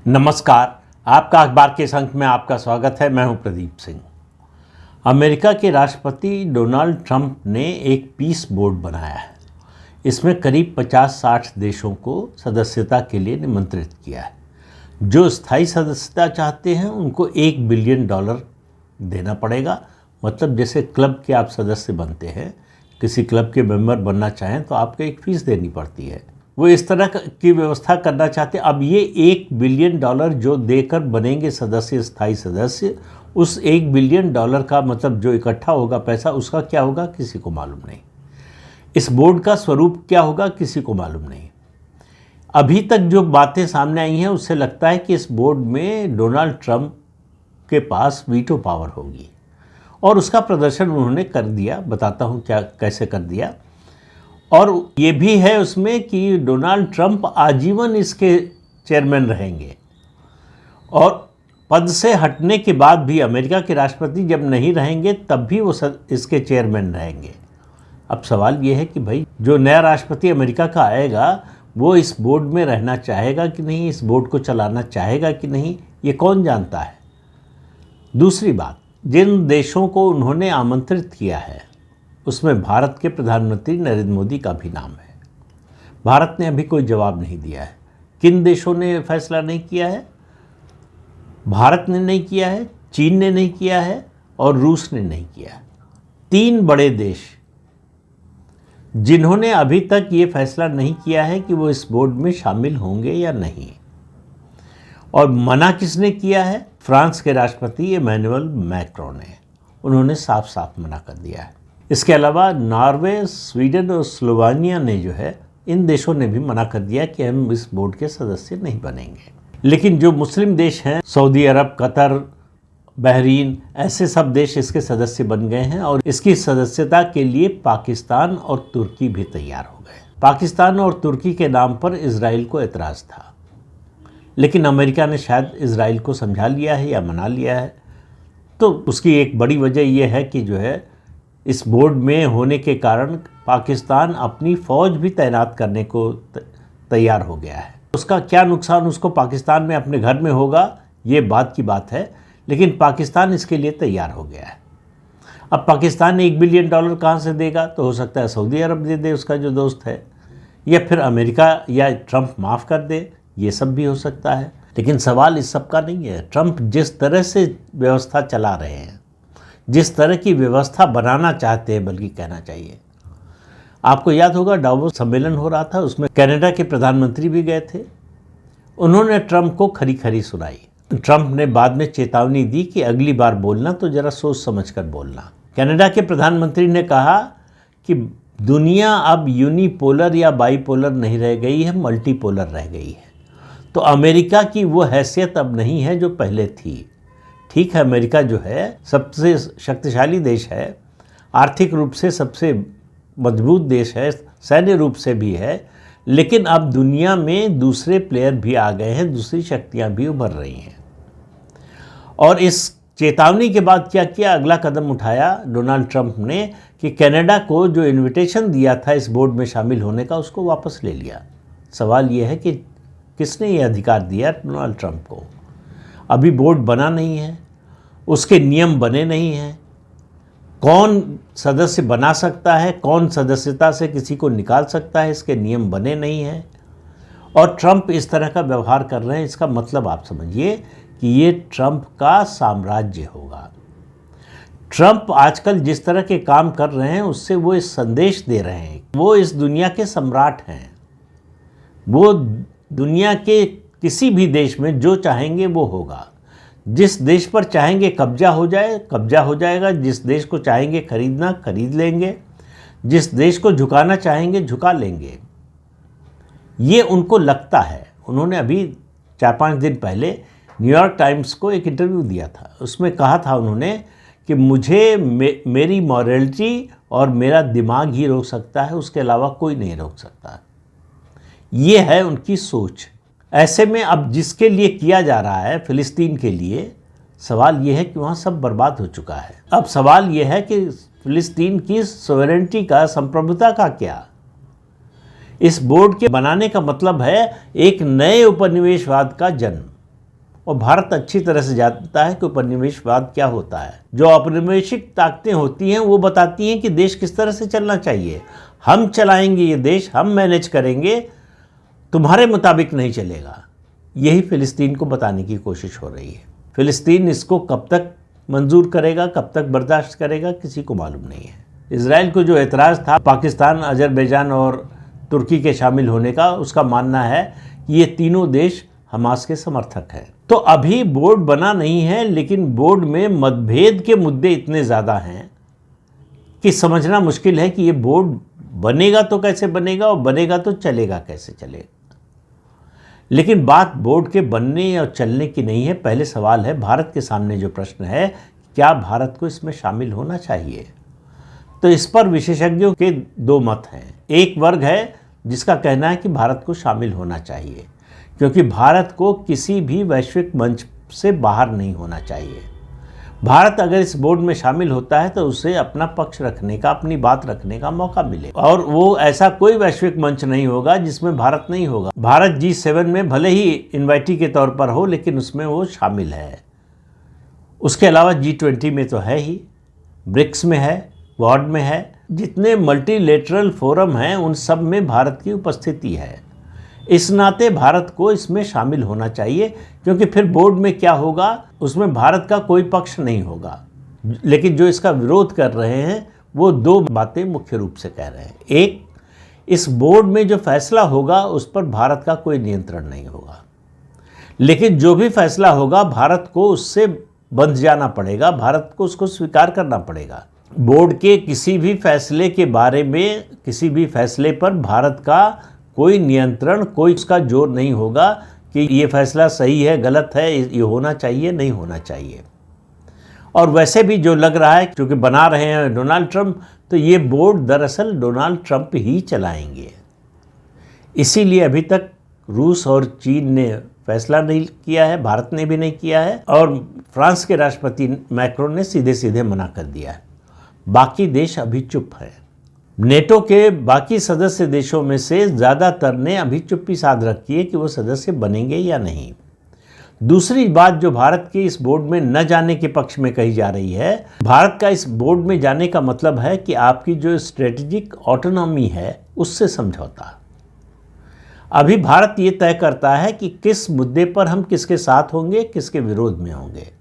नमस्कार। आपका अखबार के इस अंक में आपका स्वागत है। मैं हूं प्रदीप सिंह। अमेरिका के राष्ट्रपति डोनाल्ड ट्रंप ने एक पीस बोर्ड बनाया है। इसमें करीब 50-60 देशों को सदस्यता के लिए निमंत्रित किया है। जो स्थायी सदस्यता चाहते हैं उनको $1 बिलियन देना पड़ेगा। मतलब जैसे क्लब के आप सदस्य बनते हैं, किसी क्लब के मेंबर बनना चाहें तो आपको एक फ़ीस देनी पड़ती है। वो इस तरह की व्यवस्था करना चाहते हैं। अब ये $1 बिलियन जो देकर बनेंगे सदस्य, स्थायी सदस्य, उस $1 बिलियन का मतलब जो इकट्ठा होगा पैसा, उसका क्या होगा किसी को मालूम नहीं। इस बोर्ड का स्वरूप क्या होगा किसी को मालूम नहीं। अभी तक जो बातें सामने आई हैं उससे लगता है कि इस बोर्ड में डोनाल्ड ट्रंप के पास वीटो पावर होगी और उसका प्रदर्शन उन्होंने कर दिया। बताता हूँ क्या कैसे कर दिया। और ये भी है उसमें कि डोनाल्ड ट्रंप आजीवन इसके चेयरमैन रहेंगे और पद से हटने के बाद भी अमेरिका के राष्ट्रपति जब नहीं रहेंगे तब भी वो इसके चेयरमैन रहेंगे। अब सवाल ये है कि भाई जो नया राष्ट्रपति अमेरिका का आएगा वो इस बोर्ड में रहना चाहेगा कि नहीं, इस बोर्ड को चलाना चाहेगा कि नहीं, ये कौन जानता है। दूसरी बात, जिन देशों को उन्होंने आमंत्रित किया है उसमें भारत के प्रधानमंत्री नरेंद्र मोदी का भी नाम है। भारत ने अभी कोई जवाब नहीं दिया है। किन देशों ने फैसला नहीं किया है? भारत ने नहीं किया है, चीन ने नहीं किया है और रूस ने नहीं किया है। 3 बड़े देश जिन्होंने अभी तक ये फैसला नहीं किया है कि वो इस बोर्ड में शामिल होंगे या नहीं। और मना किसने किया है? फ्रांस के राष्ट्रपति इमैनुअल मैक्रोन ने। उन्होंने साफ साफ मना कर दिया है। इसके अलावा नॉर्वे, स्वीडन और स्लोवानिया ने जो है, इन देशों ने भी मना कर दिया कि हम इस बोर्ड के सदस्य नहीं बनेंगे। लेकिन जो मुस्लिम देश हैं, सऊदी अरब, कतर, बहरीन, ऐसे सब देश इसके सदस्य बन गए हैं और इसकी सदस्यता के लिए पाकिस्तान और तुर्की भी तैयार हो गए। पाकिस्तान और तुर्की के नाम पर इजराइल को एतराज़ था, लेकिन अमेरिका ने शायद इजराइल को समझा लिया है या मना लिया है। तो उसकी एक बड़ी वजह यह है कि जो है इस बोर्ड में होने के कारण पाकिस्तान अपनी फ़ौज भी तैनात करने को तैयार हो गया है। उसका क्या नुकसान उसको पाकिस्तान में अपने घर में होगा ये बात की बात है, लेकिन पाकिस्तान इसके लिए तैयार हो गया है। अब पाकिस्तान ने $1 बिलियन कहाँ से देगा? तो हो सकता है सऊदी अरब दे दे, उसका जो दोस्त है, या फिर अमेरिका या ट्रंप माफ़ कर दे, ये सब भी हो सकता है। लेकिन सवाल इस सब का नहीं है। ट्रंप जिस तरह से व्यवस्था चला रहे हैं, जिस तरह की व्यवस्था बनाना चाहते हैं, बल्कि कहना चाहिए, आपको याद होगा डावोस सम्मेलन हो रहा था, उसमें कनाडा के प्रधानमंत्री भी गए थे। उन्होंने ट्रंप को खरी खरी सुनाई। ट्रंप ने बाद में चेतावनी दी कि अगली बार बोलना तो जरा सोच समझ कर बोलना। कनाडा के प्रधानमंत्री ने कहा कि दुनिया अब यूनिपोलर या बाईपोलर नहीं रह गई है, मल्टीपोलर रह गई है। तो अमेरिका की वो हैसियत अब नहीं है जो पहले थी। ठीक है, अमेरिका जो है सबसे शक्तिशाली देश है, आर्थिक रूप से सबसे मजबूत देश है, सैन्य रूप से भी है, लेकिन अब दुनिया में दूसरे प्लेयर भी आ गए हैं, दूसरी शक्तियां भी उभर रही हैं। और इस चेतावनी के बाद क्या किया? अगला कदम उठाया डोनाल्ड ट्रंप ने कि कनाडा को जो इनविटेशन दिया था इस बोर्ड में शामिल होने का, उसको वापस ले लिया। सवाल यह है कि किसने ये अधिकार दिया डोनाल्ड ट्रंप को? अभी बोर्ड बना नहीं है, उसके नियम बने नहीं हैं। कौन सदस्य बना सकता है, कौन सदस्यता से किसी को निकाल सकता है, इसके नियम बने नहीं हैं। और ट्रंप इस तरह का व्यवहार कर रहे हैं। इसका मतलब आप समझिए कि ये ट्रंप का साम्राज्य होगा। ट्रंप आजकल जिस तरह के काम कर रहे हैं उससे वो इस संदेश दे रहे हैं वो इस दुनिया के सम्राट हैं। वो दुनिया के किसी भी देश में जो चाहेंगे वो होगा। जिस देश पर चाहेंगे कब्जा हो जाए, कब्जा हो जाएगा। जिस देश को चाहेंगे खरीदना, खरीद लेंगे। जिस देश को झुकाना चाहेंगे, झुका लेंगे। ये उनको लगता है। उन्होंने अभी 4-5 दिन पहले न्यूयॉर्क टाइम्स को एक इंटरव्यू दिया था। उसमें कहा था उन्होंने कि मुझे मेरी मॉरलिटी और मेरा दिमाग ही रोक सकता है, उसके अलावा कोई नहीं रोक सकता। ये है उनकी सोच। ऐसे में अब जिसके लिए किया जा रहा है, फ़िलिस्तीन के लिए, सवाल ये है कि वहाँ सब बर्बाद हो चुका है। अब सवाल ये है कि फ़िलिस्तीन की सॉवरेनिटी का, संप्रभुता का क्या? इस बोर्ड के बनाने का मतलब है एक नए उपनिवेशवाद का जन्म। और भारत अच्छी तरह से जानता है कि उपनिवेशवाद क्या होता है। जो औपनिवेशिक ताकतें होती हैं वो बताती हैं कि देश किस तरह से चलना चाहिए। हम चलाएंगे ये देश, हम मैनेज करेंगे, तुम्हारे मुताबिक नहीं चलेगा। यही फ़िलिस्तीन को बताने की कोशिश हो रही है। फ़िलिस्तीन इसको कब तक मंजूर करेगा, कब तक बर्दाश्त करेगा, किसी को मालूम नहीं है। इजराइल को जो एतराज़ था पाकिस्तान, अजरबैजान और तुर्की के शामिल होने का, उसका मानना है कि ये तीनों देश हमास के समर्थक हैं। तो अभी बोर्ड बना नहीं है, लेकिन बोर्ड में मतभेद के मुद्दे इतने ज़्यादा हैं कि समझना मुश्किल है कि ये बोर्ड बनेगा तो कैसे बनेगा और बनेगा तो चलेगा कैसे चलेगा। लेकिन बात बोर्ड के बनने और चलने की नहीं है। पहले सवाल है, भारत के सामने जो प्रश्न है, क्या भारत को इसमें शामिल होना चाहिए? तो इस पर विशेषज्ञों के दो मत हैं। एक वर्ग है जिसका कहना है कि भारत को शामिल होना चाहिए, क्योंकि भारत को किसी भी वैश्विक मंच से बाहर नहीं होना चाहिए। भारत अगर इस बोर्ड में शामिल होता है तो उसे अपना पक्ष रखने का, अपनी बात रखने का मौका मिले, और वो ऐसा कोई वैश्विक मंच नहीं होगा जिसमें भारत नहीं होगा। भारत G7 में भले ही इन्वाइटी के तौर पर हो, लेकिन उसमें वो शामिल है। उसके अलावा G20 में तो है ही, ब्रिक्स में है, क्वाड में है, जितने मल्टीलेटरल फोरम हैं उन सब में भारत की उपस्थिति है। इस नाते भारत को इसमें शामिल होना चाहिए, क्योंकि फिर बोर्ड में क्या होगा उसमें भारत का कोई पक्ष नहीं होगा। लेकिन जो इसका विरोध कर रहे हैं वो दो बातें मुख्य रूप से कह रहे हैं। एक, इस बोर्ड में जो फैसला होगा उस पर भारत का कोई नियंत्रण नहीं होगा, लेकिन जो भी फैसला होगा भारत को उससे बंध जाना पड़ेगा, भारत को उसको स्वीकार करना पड़ेगा। बोर्ड के किसी भी फैसले के बारे में, किसी भी फैसले पर भारत का कोई नियंत्रण, कोई उसका जोर नहीं होगा कि ये फैसला सही है, गलत है, ये होना चाहिए, नहीं होना चाहिए। और वैसे भी जो लग रहा है, क्योंकि बना रहे हैं डोनाल्ड ट्रंप, तो ये बोर्ड दरअसल डोनाल्ड ट्रंप ही चलाएंगे। इसीलिए अभी तक रूस और चीन ने फैसला नहीं किया है, भारत ने भी नहीं किया है, और फ्रांस के राष्ट्रपति मैक्रोन ने सीधे सीधे मना कर दिया है। बाकी देश अभी चुप है। नेटो के बाकी सदस्य देशों में से ज़्यादातर ने अभी चुप्पी साध रखी है कि वो सदस्य बनेंगे या नहीं। दूसरी बात जो भारत के इस बोर्ड में न जाने के पक्ष में कही जा रही है, भारत का इस बोर्ड में जाने का मतलब है कि आपकी जो स्ट्रेटेजिक ऑटोनॉमी है उससे समझौता। अभी भारत ये तय करता है कि किस मुद्दे पर हम किसके साथ होंगे, किसके विरोध में होंगे,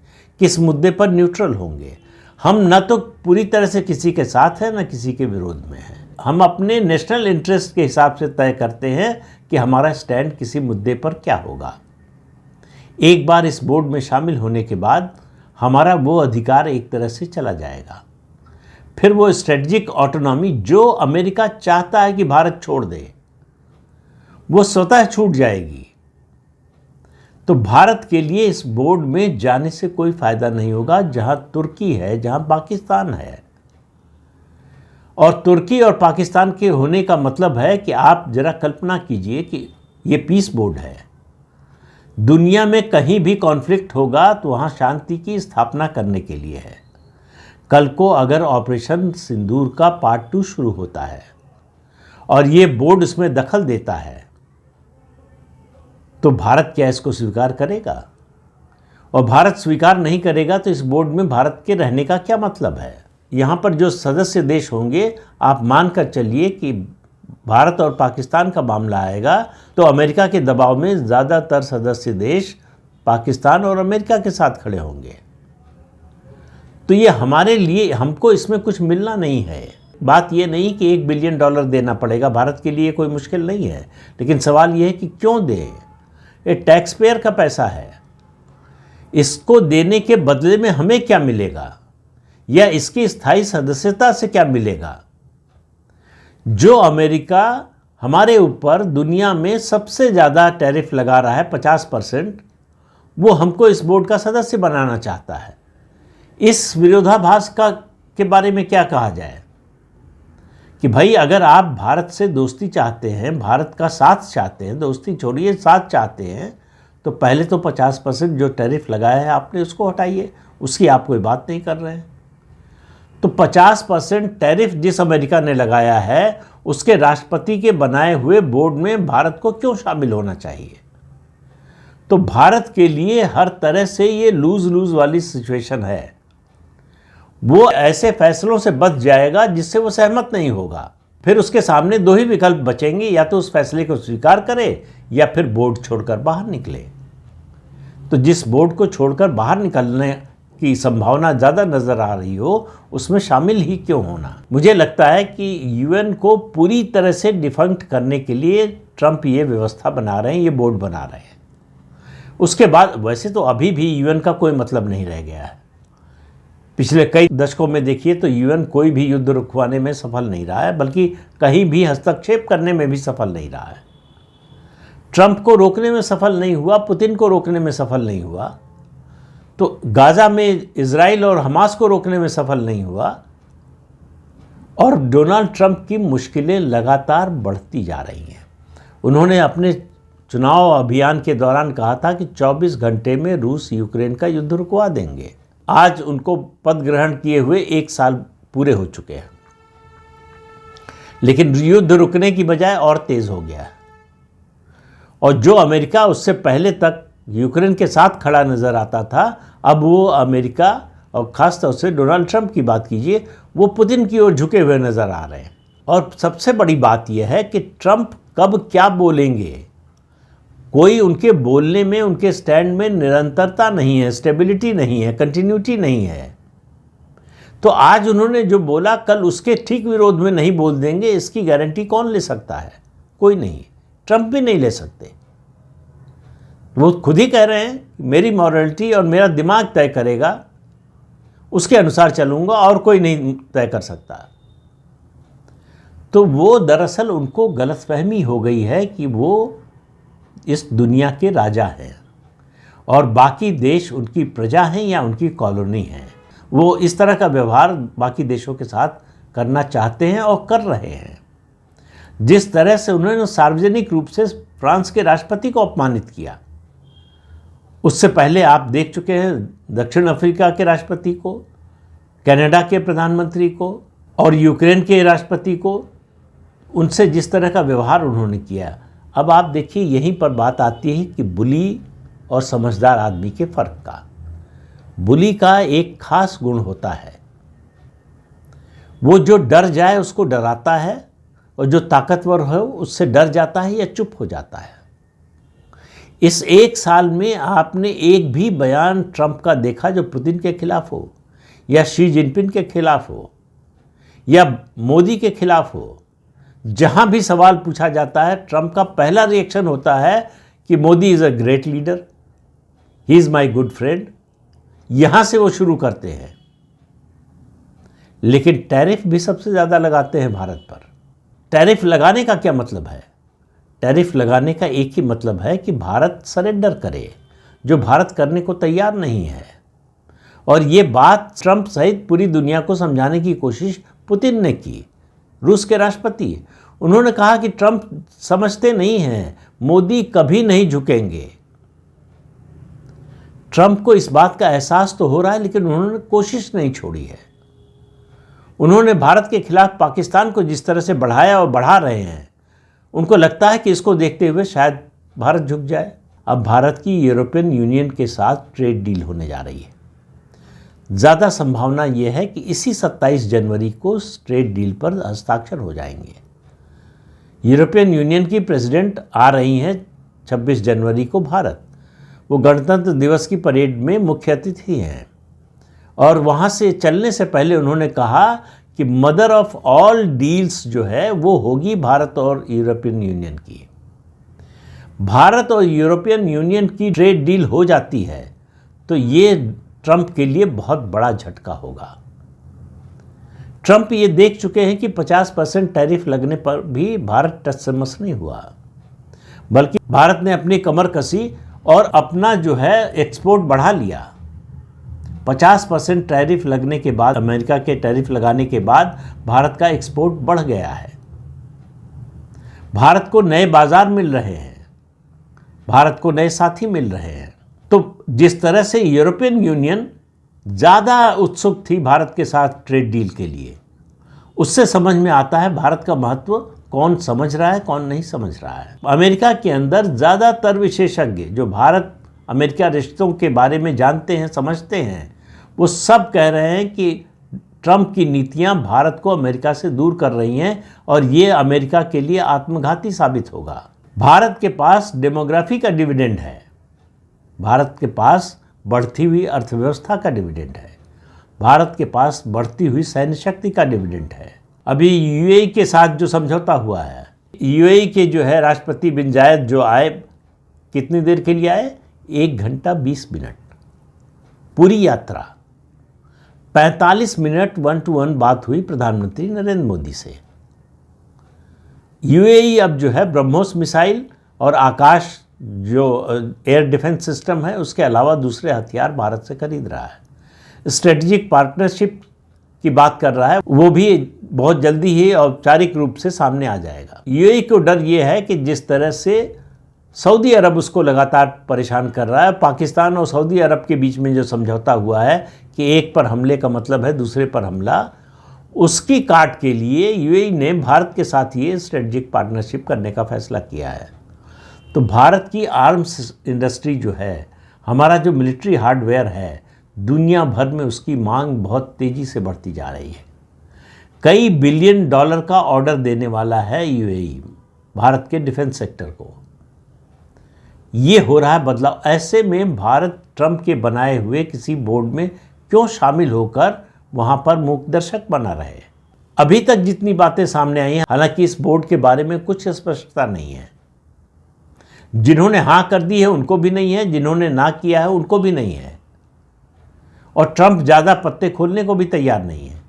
किस मुद्दे पर न्यूट्रल होंगे। हम न तो पूरी तरह से किसी के साथ हैं, न किसी के विरोध में हैं। हम अपने नेशनल इंटरेस्ट के हिसाब से तय करते हैं कि हमारा स्टैंड किसी मुद्दे पर क्या होगा। एक बार इस बोर्ड में शामिल होने के बाद हमारा वो अधिकार एक तरह से चला जाएगा। फिर वो स्ट्रेटजिक ऑटोनॉमी जो अमेरिका चाहता है कि भारत छोड़ दे, वो स्वतः छूट जाएगी। तो भारत के लिए इस बोर्ड में जाने से कोई फायदा नहीं होगा, जहां तुर्की है, जहां पाकिस्तान है। और तुर्की और पाकिस्तान के होने का मतलब है कि आप जरा कल्पना कीजिए कि ये पीस बोर्ड है। दुनिया में कहीं भी कॉन्फ्लिक्ट होगा तो वहां शांति की स्थापना करने के लिए है। कल को अगर ऑपरेशन सिंदूर का पार्ट 2 शुरू होता है और ये बोर्ड उसमें दखल देता है, तो भारत क्या इसको स्वीकार करेगा? और भारत स्वीकार नहीं करेगा तो इस बोर्ड में भारत के रहने का क्या मतलब है? यहाँ पर जो सदस्य देश होंगे, आप मानकर चलिए कि भारत और पाकिस्तान का मामला आएगा तो अमेरिका के दबाव में ज़्यादातर सदस्य देश पाकिस्तान और अमेरिका के साथ खड़े होंगे। तो ये हमारे लिए, हमको इसमें कुछ मिलना नहीं है। बात ये नहीं कि $1 बिलियन देना पड़ेगा, भारत के लिए कोई मुश्किल नहीं है, लेकिन सवाल ये है कि क्यों दें? ये टैक्स पेयर का पैसा है। इसको देने के बदले में हमें क्या मिलेगा, या इसकी स्थायी सदस्यता से क्या मिलेगा? जो अमेरिका हमारे ऊपर दुनिया में सबसे ज़्यादा टैरिफ लगा रहा है 50%, वो हमको इस बोर्ड का सदस्य बनाना चाहता है। इस विरोधाभास के बारे में क्या कहा जाए कि भाई अगर आप भारत से दोस्ती चाहते हैं, भारत का साथ चाहते हैं, दोस्ती छोड़िए साथ चाहते हैं, तो पहले तो 50% जो टैरिफ लगाया है आपने उसको हटाइए, उसकी आप कोई बात नहीं कर रहे हैं। तो 50% टैरिफ जिस अमेरिका ने लगाया है उसके राष्ट्रपति के बनाए हुए बोर्ड में भारत को क्यों शामिल होना चाहिए? तो भारत के लिए हर तरह से ये लूज लूज वाली सिचुएशन है। वो ऐसे फैसलों से बच जाएगा जिससे वो सहमत नहीं होगा। फिर उसके सामने दो ही विकल्प बचेंगे, या तो उस फैसले को स्वीकार करे या फिर बोर्ड छोड़कर बाहर निकले। तो जिस बोर्ड को छोड़कर बाहर निकलने की संभावना ज़्यादा नज़र आ रही हो, उसमें शामिल ही क्यों होना। मुझे लगता है कि यूएन को पूरी तरह से डिफंक्ट करने के लिए ट्रंप ये व्यवस्था बना रहे हैं, ये बोर्ड बना रहे हैं। उसके बाद वैसे तो अभी भी यूएन का कोई मतलब नहीं रह गया है। पिछले कई दशकों में देखिए तो यूएन कोई भी युद्ध रुकवाने में सफल नहीं रहा है, बल्कि कहीं भी हस्तक्षेप करने में भी सफल नहीं रहा है। ट्रंप को रोकने में सफल नहीं हुआ, पुतिन को रोकने में सफल नहीं हुआ, तो गाज़ा में इजराइल और हमास को रोकने में सफल नहीं हुआ, और डोनाल्ड ट्रंप की मुश्किलें लगातार बढ़ती जा रही हैं। उन्होंने अपने चुनाव अभियान के दौरान कहा था कि 24 घंटे में रूस यूक्रेन का युद्ध रुकवा देंगे। आज उनको पद ग्रहण किए हुए 1 साल पूरे हो चुके हैं, लेकिन युद्ध रुकने की बजाय और तेज हो गया है। और जो अमेरिका उससे पहले तक यूक्रेन के साथ खड़ा नजर आता था, अब वो अमेरिका, और खासतौर से डोनाल्ड ट्रंप की बात कीजिए, वो पुतिन की ओर झुके हुए नजर आ रहे हैं। और सबसे बड़ी बात यह है कि ट्रंप कब क्या बोलेंगे, कोई उनके बोलने में, उनके स्टैंड में निरंतरता नहीं है, स्टेबिलिटी नहीं है, कंटिन्यूटी नहीं है। तो आज उन्होंने जो बोला, कल उसके ठीक विरोध में नहीं बोल देंगे, इसकी गारंटी कौन ले सकता है? कोई नहीं, ट्रंप भी नहीं ले सकते। वो खुद ही कह रहे हैं मेरी मॉरलिटी और मेरा दिमाग तय करेगा, उसके अनुसार चलूंगा और कोई नहीं तय कर सकता। तो वो दरअसल उनको गलतफहमी हो गई है कि वो इस दुनिया के राजा हैं और बाकी देश उनकी प्रजा हैं या उनकी कॉलोनी हैं। वो इस तरह का व्यवहार बाकी देशों के साथ करना चाहते हैं और कर रहे हैं। जिस तरह से उन्होंने सार्वजनिक रूप से फ्रांस के राष्ट्रपति को अपमानित किया, उससे पहले आप देख चुके हैं दक्षिण अफ्रीका के राष्ट्रपति को, कनाडा के प्रधानमंत्री को और यूक्रेन के राष्ट्रपति को, उनसे जिस तरह का व्यवहार उन्होंने किया। अब आप देखिए, यहीं पर बात आती है कि बुली और समझदार आदमी के फ़र्क का। बुली का एक खास गुण होता है, वो जो डर जाए उसको डराता है, और जो ताकतवर हो उससे डर जाता है या चुप हो जाता है। इस 1 साल में आपने एक भी बयान ट्रंप का देखा जो पुतिन के खिलाफ हो, या शी जिनपिंग के खिलाफ हो, या मोदी के खिलाफ हो? जहां भी सवाल पूछा जाता है, ट्रंप का पहला रिएक्शन होता है कि Modi is a great leader, he is my good friend. यहां से वो शुरू करते हैं। लेकिन टैरिफ भी सबसे ज़्यादा लगाते हैं भारत पर। टैरिफ लगाने का क्या मतलब है? टैरिफ लगाने का एक ही मतलब है कि भारत सरेंडर करे, जो भारत करने को तैयार नहीं है। और ये बात ट्रंप सहित पूरी दुनिया को समझाने की कोशिश पुतिन ने की, रूस के राष्ट्रपति। उन्होंने कहा कि ट्रंप समझते नहीं हैं, मोदी कभी नहीं झुकेंगे। ट्रंप को इस बात का एहसास तो हो रहा है, लेकिन उन्होंने कोशिश नहीं छोड़ी है। उन्होंने भारत के खिलाफ पाकिस्तान को जिस तरह से बढ़ाया और बढ़ा रहे हैं, उनको लगता है कि इसको देखते हुए शायद भारत झुक जाए। अब भारत की यूरोपियन यूनियन के साथ ट्रेड डील होने जा रही है। ज़्यादा संभावना यह है कि इसी 27 जनवरी को ट्रेड डील पर हस्ताक्षर हो जाएंगे। यूरोपियन यूनियन की प्रेसिडेंट आ रही हैं 26 जनवरी को भारत। वो गणतंत्र दिवस की परेड में मुख्य अतिथि हैं, और वहाँ से चलने से पहले उन्होंने कहा कि मदर ऑफ ऑल डील्स जो है वो होगी भारत और यूरोपियन यूनियन की। भारत और यूरोपियन यूनियन की ट्रेड डील हो जाती है तो ये ट्रंप के लिए बहुत बड़ा झटका होगा। ट्रंप ये देख चुके हैं कि 50% टैरिफ लगने पर भी भारत टस से मस नहीं हुआ, बल्कि भारत ने अपनी कमर कसी और अपना जो है एक्सपोर्ट बढ़ा लिया। 50% टैरिफ लगने के बाद, अमेरिका के टैरिफ लगाने के बाद भारत का एक्सपोर्ट बढ़ गया है। भारत को नए बाजार मिल रहे हैं, भारत को नए साथी मिल रहे हैं। तो जिस तरह से यूरोपियन यूनियन ज़्यादा उत्सुक थी भारत के साथ ट्रेड डील के लिए, उससे समझ में आता है भारत का महत्व कौन समझ रहा है कौन नहीं समझ रहा है। अमेरिका के अंदर ज़्यादातर विशेषज्ञ जो भारत अमेरिका रिश्तों के बारे में जानते हैं समझते हैं, वो सब कह रहे हैं कि ट्रंप की नीतियां भारत को अमेरिका से दूर कर रही हैं और ये अमेरिका के लिए आत्मघाती साबित होगा। भारत के पास डेमोग्राफी का डिविडेंड है, भारत के पास बढ़ती हुई अर्थव्यवस्था का डिविडेंड है, भारत के पास बढ़ती हुई सैन्य शक्ति का डिविडेंड है। अभी यूएई के साथ जो समझौता हुआ है, यूएई के जो है राष्ट्रपति बिन जायद जो आए, कितनी देर के लिए आए? 1 घंटा 20 मिनट पूरी यात्रा। 45 मिनट 1-to-1 बात हुई प्रधानमंत्री नरेंद्र मोदी से। यूएई अब जो है ब्रह्मोस मिसाइल और आकाश जो एयर डिफेंस सिस्टम है उसके अलावा दूसरे हथियार भारत से खरीद रहा है। स्ट्रेटेजिक पार्टनरशिप की बात कर रहा है, वो भी बहुत जल्दी ही औपचारिक रूप से सामने आ जाएगा। यूएई को डर ये है कि जिस तरह से सऊदी अरब उसको लगातार परेशान कर रहा है, पाकिस्तान और सऊदी अरब के बीच में जो समझौता हुआ है कि एक पर हमले का मतलब है दूसरे पर हमला, उसकी काट के लिए यूएई ने भारत के साथ ये स्ट्रेटेजिक पार्टनरशिप करने का फैसला किया है। तो भारत की आर्म्स इंडस्ट्री जो है, हमारा जो मिलिट्री हार्डवेयर है, दुनिया भर में उसकी मांग बहुत तेज़ी से बढ़ती जा रही है। कई बिलियन डॉलर का ऑर्डर देने वाला है यूएई भारत के डिफेंस सेक्टर को। ये हो रहा है बदलाव। ऐसे में भारत ट्रंप के बनाए हुए किसी बोर्ड में क्यों शामिल होकर वहाँ पर मूक दर्शक बना रहे? अभी तक जितनी बातें सामने आई हैं, हालांकि इस बोर्ड के बारे में कुछ स्पष्टता नहीं है। जिन्होंने हाँ कर दी है उनको भी नहीं है, जिन्होंने ना किया है उनको भी नहीं है, और ट्रंप ज़्यादा पत्ते खोलने को भी तैयार नहीं है।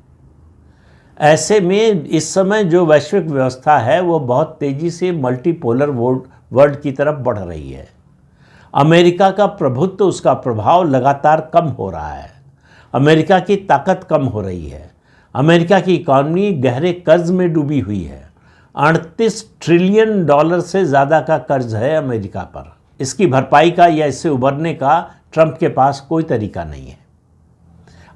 ऐसे में इस समय जो वैश्विक व्यवस्था है वो बहुत तेज़ी से मल्टीपोलर वर्ल्ड की तरफ बढ़ रही है। अमेरिका का प्रभुत्व, उसका प्रभाव लगातार कम हो रहा है, अमेरिका की ताकत कम हो रही है, अमेरिका की इकॉनमी गहरे कर्ज में डूबी हुई है। 38 ट्रिलियन डॉलर से ज़्यादा का कर्ज है अमेरिका पर। इसकी भरपाई का या इससे उबरने का ट्रंप के पास कोई तरीका नहीं है।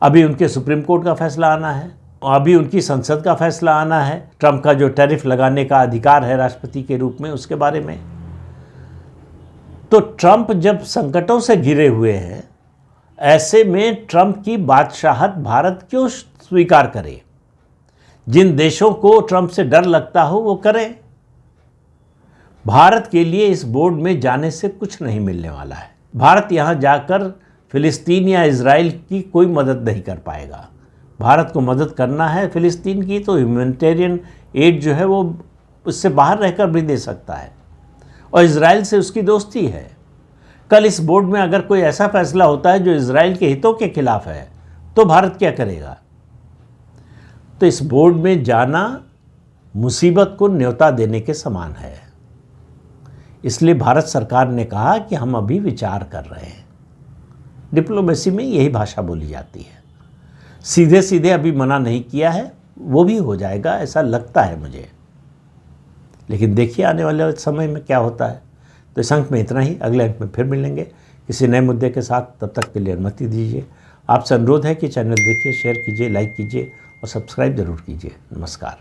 अभी उनके सुप्रीम कोर्ट का फैसला आना है, अभी उनकी संसद का फैसला आना है, ट्रंप का जो टैरिफ लगाने का अधिकार है राष्ट्रपति के रूप में, उसके बारे में। तो ट्रंप जब संकटों से घिरे हुए हैं, ऐसे में ट्रंप की बादशाहत भारत क्यों स्वीकार करे? जिन देशों को ट्रंप से डर लगता हो वो करें। भारत के लिए इस बोर्ड में जाने से कुछ नहीं मिलने वाला है। भारत यहाँ जाकर फिलिस्तीन या इजराइल की कोई मदद नहीं कर पाएगा। भारत को मदद करना है फिलिस्तीन की, तो ह्यूमैनिटेरियन एड जो है वो उससे बाहर रहकर भी दे सकता है, और इजराइल से उसकी दोस्ती है। कल इस बोर्ड में अगर कोई ऐसा फैसला होता है जो इजराइल के हितों के खिलाफ है, तो भारत क्या करेगा? तो इस बोर्ड में जाना मुसीबत को न्योता देने के समान है। इसलिए भारत सरकार ने कहा कि हम अभी विचार कर रहे हैं। डिप्लोमेसी में यही भाषा बोली जाती है। सीधे सीधे अभी मना नहीं किया है, वो भी हो जाएगा ऐसा लगता है मुझे, लेकिन देखिए आने वाले समय में क्या होता है। तो इस अंक में इतना ही, अगले अंक में फिर मिलेंगे किसी नए मुद्दे के साथ। तब तक के लिए अनुमति दीजिए। आपसे अनुरोध है कि चैनल देखिए, शेयर कीजिए, लाइक कीजिए और सब्सक्राइब जरूर कीजिए। नमस्कार।